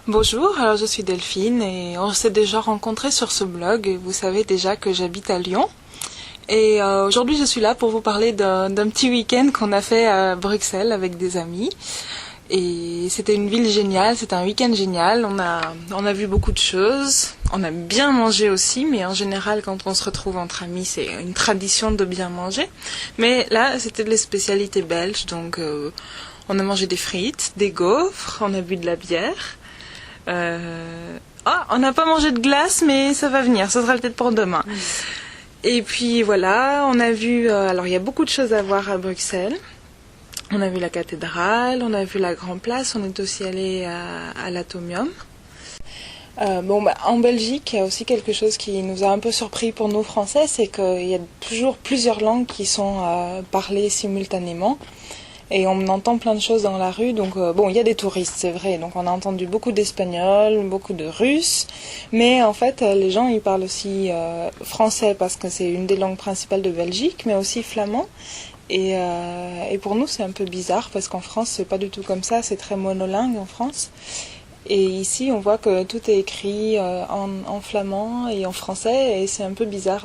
Bonjour, alors je suis Delphine et on s'est déjà rencontrés sur ce blog et vous savez déjà que j'habite à Lyon. Et aujourd'hui je suis là pour vous parler d'un petit week-end qu'on a fait à Bruxelles avec des amis. Et c'était une ville géniale, c'était un week-end génial, on a vu beaucoup de choses, on a bien mangé aussi, mais en général quand on se retrouve entre amis c'est une tradition de bien manger. Mais là c'était les spécialités belges, donc on a mangé des frites, des gaufres, on a bu de la bière. On n'a pas mangé de glace, mais ça va venir, ça sera peut-être pour demain. Et puis voilà, on a vu, alors il y a beaucoup de choses à voir à Bruxelles. On a vu la cathédrale, on a vu la Grand Place, on est aussi allé à l'Atomium. En Belgique, il y a aussi quelque chose qui nous a un peu surpris pour nous Français, c'est qu'il y a toujours plusieurs langues qui sont parlées simultanément. Et on entend plein de choses dans la rue, donc il y a des touristes, c'est vrai, donc on a entendu beaucoup d'espagnol, beaucoup de russe, mais en fait les gens ils parlent aussi français parce que c'est une des langues principales de Belgique, mais aussi flamand. Et pour nous c'est un peu bizarre parce qu'en France c'est pas du tout comme ça, c'est très monolingue en France. Et ici on voit que tout est écrit en flamand et en français et c'est un peu bizarre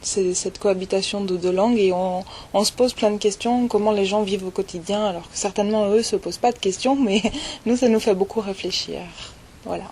cette cohabitation de deux langues et on se pose plein de questions, comment les gens vivent au quotidien alors que certainement eux se posent pas de questions mais nous ça nous fait beaucoup réfléchir. Voilà.